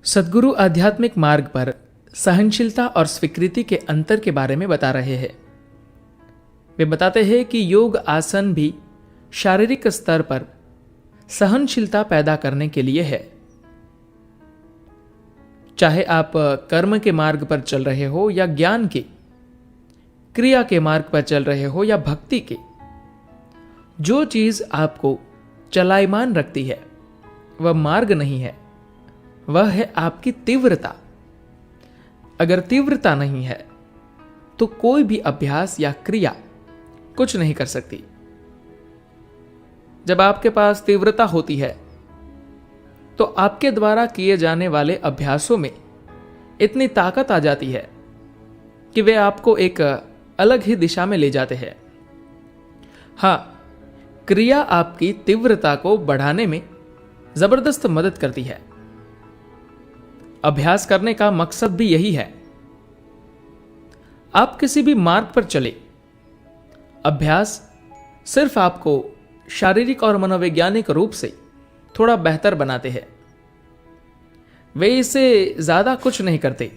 सद्गुरु आध्यात्मिक मार्ग पर सहनशीलता और स्वीकृति के अंतर के बारे में बता रहे हैं। वे बताते हैं कि योग आसन भी शारीरिक स्तर पर सहनशीलता पैदा करने के लिए है। चाहे आप कर्म के मार्ग पर चल रहे हो या ज्ञान के, क्रिया के मार्ग पर चल रहे हो या भक्ति के, जो चीज आपको चलायमान रखती है वह मार्ग नहीं है, वह है आपकी तीव्रता। अगर तीव्रता नहीं है तो कोई भी अभ्यास या क्रिया कुछ नहीं कर सकती। जब आपके पास तीव्रता होती है तो आपके द्वारा किए जाने वाले अभ्यासों में इतनी ताकत आ जाती है कि वे आपको एक अलग ही दिशा में ले जाते हैं। हां, क्रिया आपकी तीव्रता को बढ़ाने में जबरदस्त मदद करती है। अभ्यास करने का मकसद भी यही है। आप किसी भी मार्ग पर चले, अभ्यास सिर्फ आपको शारीरिक और मनोवैज्ञानिक रूप से थोड़ा बेहतर बनाते हैं। वे इससे ज्यादा कुछ नहीं करते।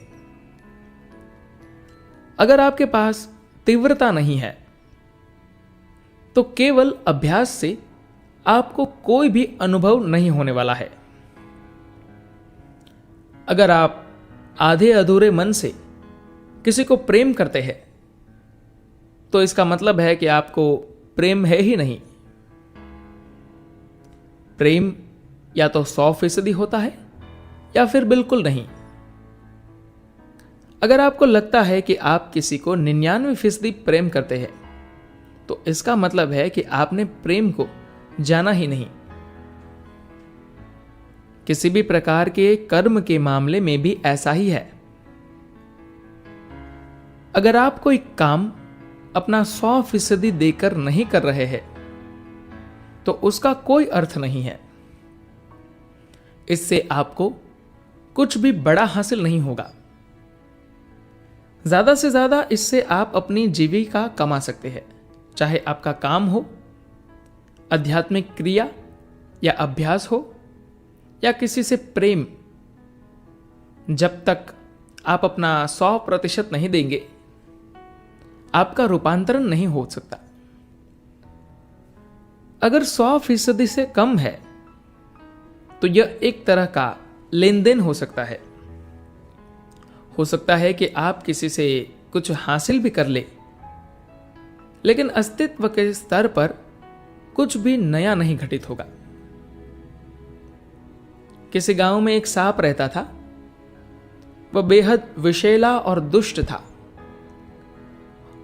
अगर आपके पास तीव्रता नहीं है तो केवल अभ्यास से आपको कोई भी अनुभव नहीं होने वाला है। अगर आप आधे अधूरे मन से किसी को प्रेम करते हैं तो इसका मतलब है कि आपको प्रेम है ही नहीं। प्रेम या तो 100% होता है या फिर बिल्कुल नहीं। अगर आपको लगता है कि आप किसी को 99% प्रेम करते हैं तो इसका मतलब है कि आपने प्रेम को जाना ही नहीं। किसी भी प्रकार के कर्म के मामले में भी ऐसा ही है। अगर आप कोई काम अपना 100% देकर नहीं कर रहे हैं तो उसका कोई अर्थ नहीं है। इससे आपको कुछ भी बड़ा हासिल नहीं होगा। ज्यादा से ज्यादा इससे आप अपनी जीविका कमा सकते हैं, चाहे आपका काम हो, आध्यात्मिक क्रिया या अभ्यास हो या किसी से प्रेम। जब तक आप अपना 100% नहीं देंगे, आपका रूपांतरण नहीं हो सकता। अगर 100% से कम है तो यह एक तरह का लेन देन हो सकता है। हो सकता है कि आप किसी से कुछ हासिल भी कर ले, लेकिन अस्तित्व के स्तर पर कुछ भी नया नहीं घटित होगा। किसी गांव में एक सांप रहता था। वह बेहद विषैला और दुष्ट था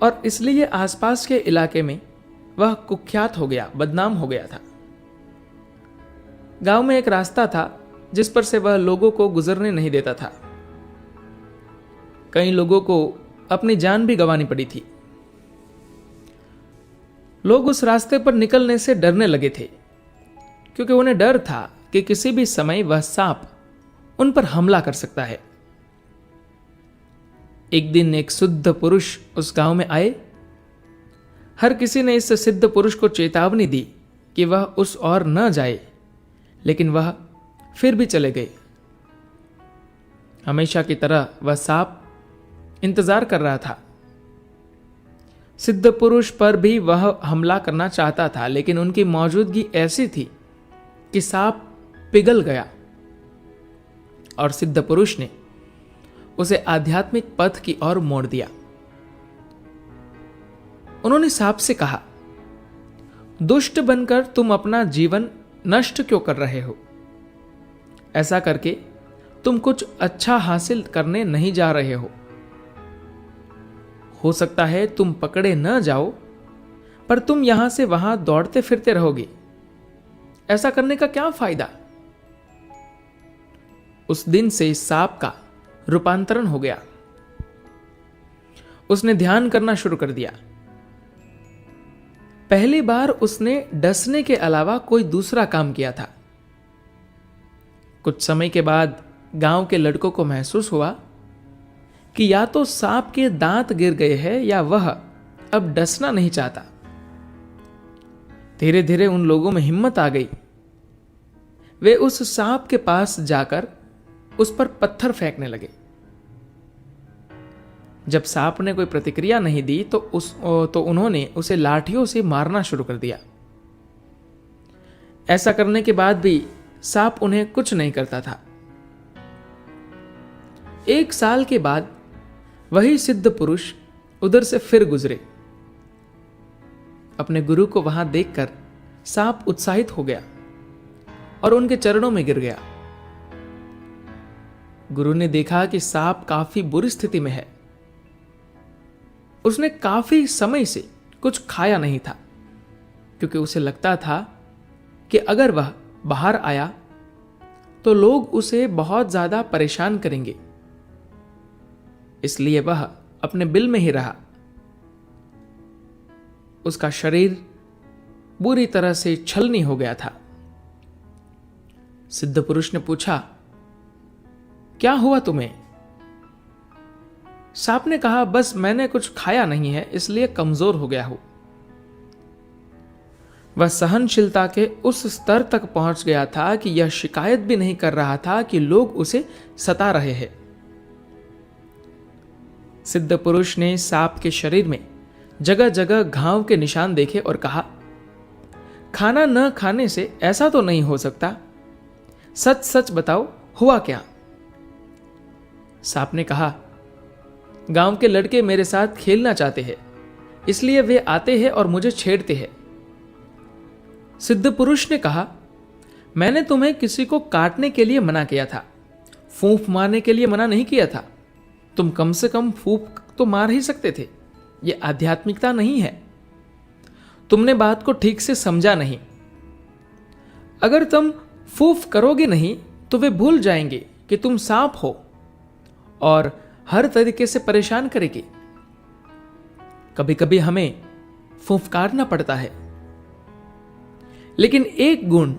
और इसलिए आसपास के इलाके में वह कुख्यात हो गया, बदनाम हो गया था। गांव में एक रास्ता था जिस पर से वह लोगों को गुजरने नहीं देता था। कई लोगों को अपनी जान भी गंवानी पड़ी थी। लोग उस रास्ते पर निकलने से डरने लगे थे क्योंकि उन्हें डर था कि किसी भी समय वह सांप उन पर हमला कर सकता है। एक दिन एक सिद्ध पुरुष उस गांव में आए। हर किसी ने इस सिद्ध पुरुष को चेतावनी दी कि वह उस ओर न जाए, लेकिन वह फिर भी चले गए। हमेशा की तरह वह सांप इंतजार कर रहा था। सिद्ध पुरुष पर भी वह हमला करना चाहता था, लेकिन उनकी मौजूदगी ऐसी थी कि सांप पिघल गया और सिद्ध पुरुष ने उसे आध्यात्मिक पथ की ओर मोड़ दिया। उन्होंने सांप से कहा, दुष्ट बनकर तुम अपना जीवन नष्ट क्यों कर रहे हो? ऐसा करके तुम कुछ अच्छा हासिल करने नहीं जा रहे हो सकता है तुम पकड़े न जाओ, पर तुम यहां से वहां दौड़ते फिरते रहोगे। ऐसा करने का क्या फायदा? उस दिन से सांप का रूपांतरण हो गया। उसने ध्यान करना शुरू कर दिया। पहली बार उसने डसने के अलावा कोई दूसरा काम किया था। कुछ समय के बाद गांव के लड़कों को महसूस हुआ कि या तो सांप के दांत गिर गए हैं या वह अब डसना नहीं चाहता। धीरे धीरे उन लोगों में हिम्मत आ गई। वे उस सांप के पास जाकर उस पर पत्थर फेंकने लगे। जब सांप ने कोई प्रतिक्रिया नहीं दी तो उन्होंने उसे लाठियों से मारना शुरू कर दिया। ऐसा करने के बाद भी सांप उन्हें कुछ नहीं करता था। 1 साल के बाद वही सिद्ध पुरुष उधर से फिर गुजरे। अपने गुरु को वहां देखकर सांप उत्साहित हो गया और उनके चरणों में गिर गया। गुरु ने देखा कि सांप काफी बुरी स्थिति में है। उसने काफी समय से कुछ खाया नहीं था, क्योंकि उसे लगता था कि अगर वह बाहर आया तो लोग उसे बहुत ज्यादा परेशान करेंगे। इसलिए वह अपने बिल में ही रहा। उसका शरीर बुरी तरह से छलनी हो गया था। सिद्ध पुरुष ने पूछा, क्या हुआ तुम्हें? सांप ने कहा, बस मैंने कुछ खाया नहीं है, इसलिए कमजोर हो गया हूं। वह सहनशीलता के उस स्तर तक पहुंच गया था कि यह शिकायत भी नहीं कर रहा था कि लोग उसे सता रहे हैं। सिद्ध पुरुष ने सांप के शरीर में जगह जगह घाव के निशान देखे और कहा, खाना न खाने से ऐसा तो नहीं हो सकता, सच सच बताओ हुआ क्या? सांप ने कहा, गांव के लड़के मेरे साथ खेलना चाहते हैं, इसलिए वे आते हैं और मुझे छेड़ते हैं। सिद्ध पुरुष ने कहा, मैंने तुम्हें किसी को काटने के लिए मना किया था, फूंफ मारने के लिए मना नहीं किया था। तुम कम से कम फूंफ तो मार ही सकते थे। यह आध्यात्मिकता नहीं है। तुमने बात को ठीक से समझा नहीं। अगर तुम फूंफ करोगे नहीं तो वे भूल जाएंगे कि तुम सांप हो और हर तरीके से परेशान करेगी। कभी कभी हमें फूंफकारना पड़ता है, लेकिन एक गुण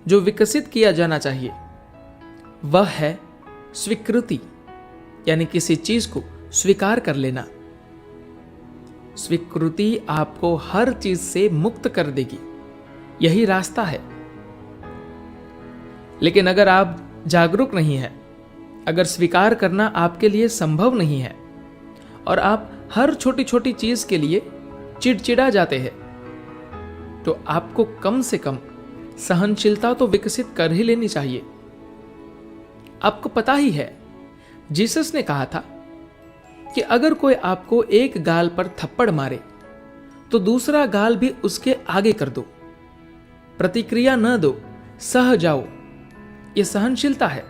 जो विकसित किया जाना चाहिए वह है स्वीकृति, यानी किसी चीज को स्वीकार कर लेना। स्वीकृति आपको हर चीज से मुक्त कर देगी, यही रास्ता है। लेकिन अगर आप जागरूक नहीं हैं, अगर स्वीकार करना आपके लिए संभव नहीं है और आप हर छोटी छोटी चीज के लिए चिड़चिड़ा जाते हैं, तो आपको कम से कम सहनशीलता तो विकसित कर ही लेनी चाहिए। आपको पता ही है, जीसस ने कहा था कि अगर कोई आपको एक गाल पर थप्पड़ मारे तो दूसरा गाल भी उसके आगे कर दो। प्रतिक्रिया न दो, सह जाओ। यह सहनशीलता है।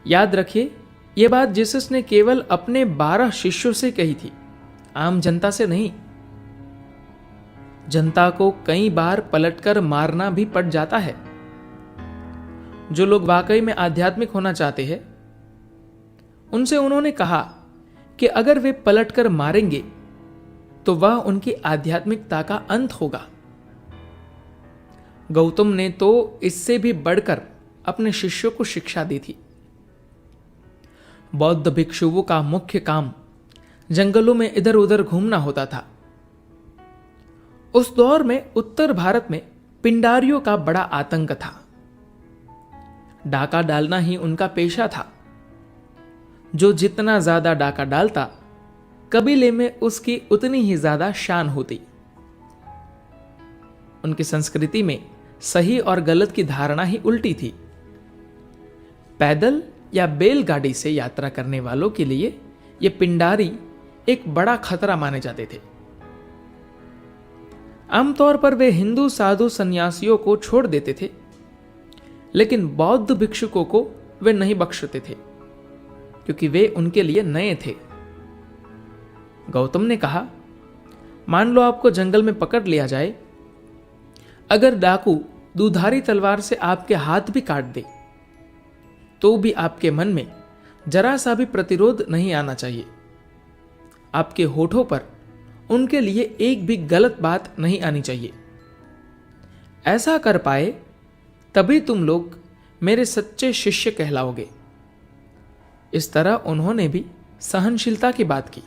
याद रखिए, यह बात जीसस ने केवल अपने 12 शिष्यों से कही थी, आम जनता से नहीं। जनता को कई बार पलटकर मारना भी पड़ जाता है। जो लोग वाकई में आध्यात्मिक होना चाहते हैं, उनसे उन्होंने कहा कि अगर वे पलटकर मारेंगे तो वह उनकी आध्यात्मिकता का अंत होगा। गौतम ने तो इससे भी बढ़कर अपने शिष्यों को शिक्षा दी थी। बौद्ध भिक्षुओं का मुख्य काम जंगलों में इधर उधर घूमना होता था। उस दौर में उत्तर भारत में पिंडारियों का बड़ा आतंक था। डाका डालना ही उनका पेशा था। जो जितना ज्यादा डाका डालता, कबीले में उसकी उतनी ही ज्यादा शान होती। उनकी संस्कृति में सही और गलत की धारणा ही उल्टी थी। पैदल या बैलगाड़ी से यात्रा करने वालों के लिए ये पिंडारी एक बड़ा खतरा माने जाते थे। आमतौर पर वे हिंदू साधु सन्यासियों को छोड़ देते थे, लेकिन बौद्ध भिक्षुकों को वे नहीं बख्शते थे, क्योंकि वे उनके लिए नए थे। गौतम ने कहा, मान लो आपको जंगल में पकड़ लिया जाए। अगर डाकू दुधारी तलवार से आपके हाथ भी काट दे, तो भी आपके मन में जरा सा भी प्रतिरोध नहीं आना चाहिए। आपके होठों पर उनके लिए एक भी गलत बात नहीं आनी चाहिए। ऐसा कर पाए तभी तुम लोग मेरे सच्चे शिष्य कहलाओगे। इस तरह उन्होंने भी सहनशीलता की बात की।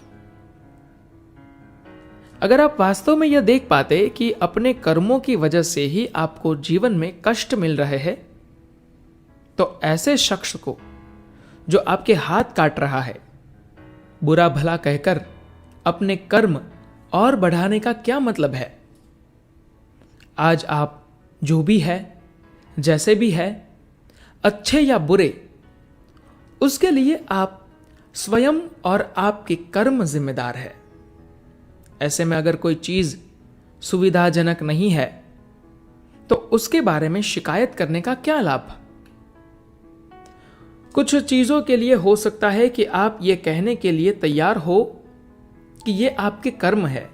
अगर आप वास्तव में यह देख पाते कि अपने कर्मों की वजह से ही आपको जीवन में कष्ट मिल रहे हैं, तो ऐसे शख्स को जो आपके हाथ काट रहा है, बुरा भला कहकर अपने कर्म और बढ़ाने का क्या मतलब है? आज आप जो भी है, जैसे भी है, अच्छे या बुरे, उसके लिए आप स्वयं और आपके कर्म जिम्मेदार है। ऐसे में अगर कोई चीज सुविधाजनक नहीं है तो उसके बारे में शिकायत करने का क्या लाभ? कुछ चीजों के लिए हो सकता है कि आप ये कहने के लिए तैयार हो कि ये आपके कर्म है,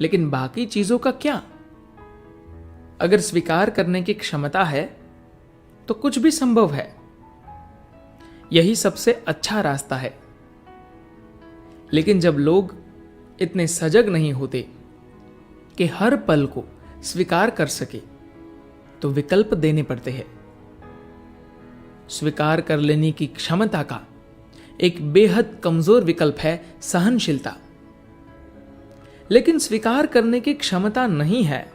लेकिन बाकी चीजों का क्या? अगर स्वीकार करने की क्षमता है तो कुछ भी संभव है। यही सबसे अच्छा रास्ता है। लेकिन जब लोग इतने सजग नहीं होते कि हर पल को स्वीकार कर सके, तो विकल्प देने पड़ते हैं। स्वीकार कर लेने की क्षमता का एक बेहद कमजोर विकल्प है सहनशीलता। लेकिन स्वीकार करने की क्षमता नहीं है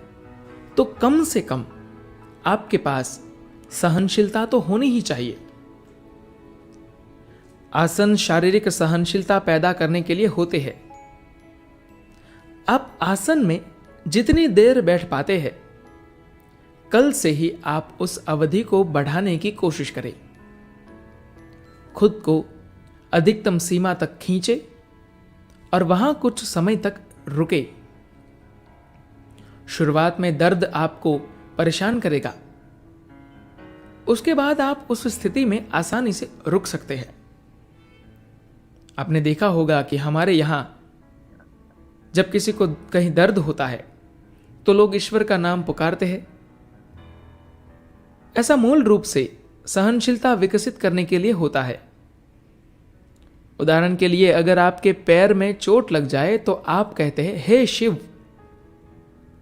तो कम से कम आपके पास सहनशीलता तो होनी ही चाहिए। आसन शारीरिक सहनशीलता पैदा करने के लिए होते हैं। आप आसन में जितनी देर बैठ पाते हैं, कल से ही आप उस अवधि को बढ़ाने की कोशिश करें। खुद को अधिकतम सीमा तक खींचे और वहां कुछ समय तक रुके। शुरुआत में दर्द आपको परेशान करेगा, उसके बाद आप उस स्थिति में आसानी से रुक सकते हैं। आपने देखा होगा कि हमारे यहां जब किसी को कहीं दर्द होता है तो लोग ईश्वर का नाम पुकारते हैं। ऐसा मूल रूप से सहनशीलता विकसित करने के लिए होता है। उदाहरण के लिए, अगर आपके पैर में चोट लग जाए तो आप कहते हैं, हे शिव।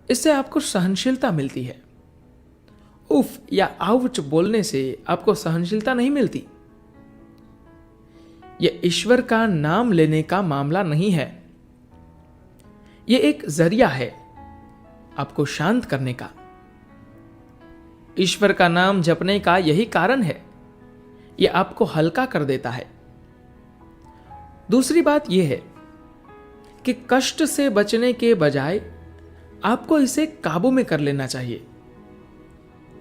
इससे आपको सहनशीलता मिलती है। उफ या आउच बोलने से आपको सहनशीलता नहीं मिलती। यह ईश्वर का नाम लेने का मामला नहीं है। यह एक जरिया है आपको शांत करने का। ईश्वर का नाम जपने का यही कारण है। यह आपको हल्का कर देता है। दूसरी बात यह है कि कष्ट से बचने के बजाय आपको इसे काबू में कर लेना चाहिए।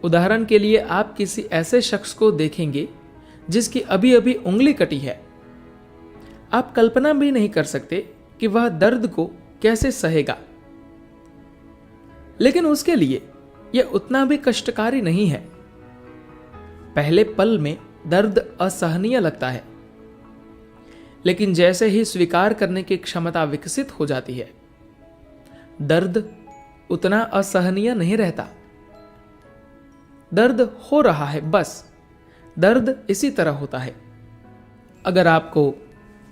उदाहरण के लिए, आप किसी ऐसे शख्स को देखेंगे जिसकी अभी अभी उंगली कटी है। आप कल्पना भी नहीं कर सकते कि वह दर्द को कैसे सहेगा, लेकिन उसके लिए यह उतना भी कष्टकारी नहीं है। पहले पल में दर्द असहनीय लगता है, लेकिन जैसे ही स्वीकार करने की क्षमता विकसित हो जाती है, दर्द उतना असहनीय नहीं रहता। दर्द हो रहा है, बस दर्द इसी तरह होता है। अगर आपको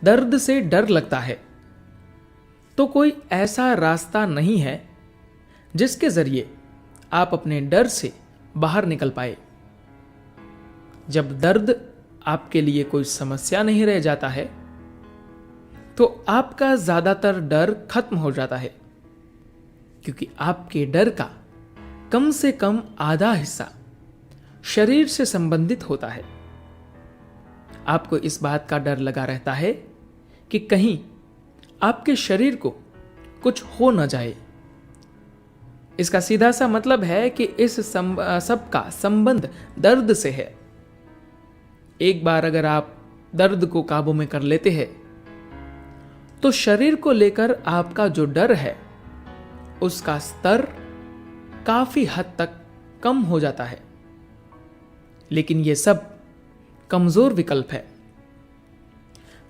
दर्द से डर लगता है तो कोई ऐसा रास्ता नहीं है जिसके जरिए आप अपने डर से बाहर निकल पाए। जब दर्द आपके लिए कोई समस्या नहीं रह जाता है तो आपका ज्यादातर डर खत्म हो जाता है, क्योंकि आपके डर का कम से कम आधा हिस्सा शरीर से संबंधित होता है। आपको इस बात का डर लगा रहता है कि कहीं आपके शरीर को कुछ हो न जाए। इसका सीधा सा मतलब है कि इस सब का संबंध दर्द से है। एक बार अगर आप दर्द को काबू में कर लेते हैं तो शरीर को लेकर आपका जो डर है उसका स्तर काफी हद तक कम हो जाता है। लेकिन यह सब कमजोर विकल्प है।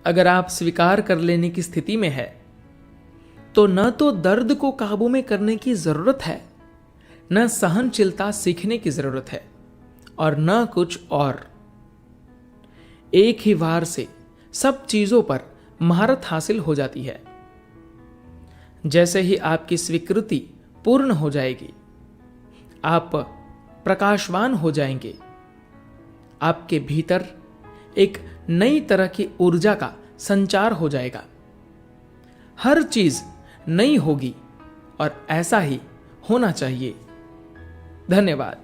अगर आप स्वीकार कर लेने की स्थिति में है तो न तो दर्द को काबू में करने की जरूरत है, न सहनशीलता सीखने की जरूरत है, और न कुछ और। एक ही वार से सब चीजों पर महारत हासिल हो जाती है। जैसे ही आपकी स्वीकृति पूर्ण हो जाएगी, आप प्रकाशवान हो जाएंगे। आपके भीतर एक नई तरह की ऊर्जा का संचार हो जाएगा। हर चीज नई होगी और ऐसा ही होना चाहिए। धन्यवाद।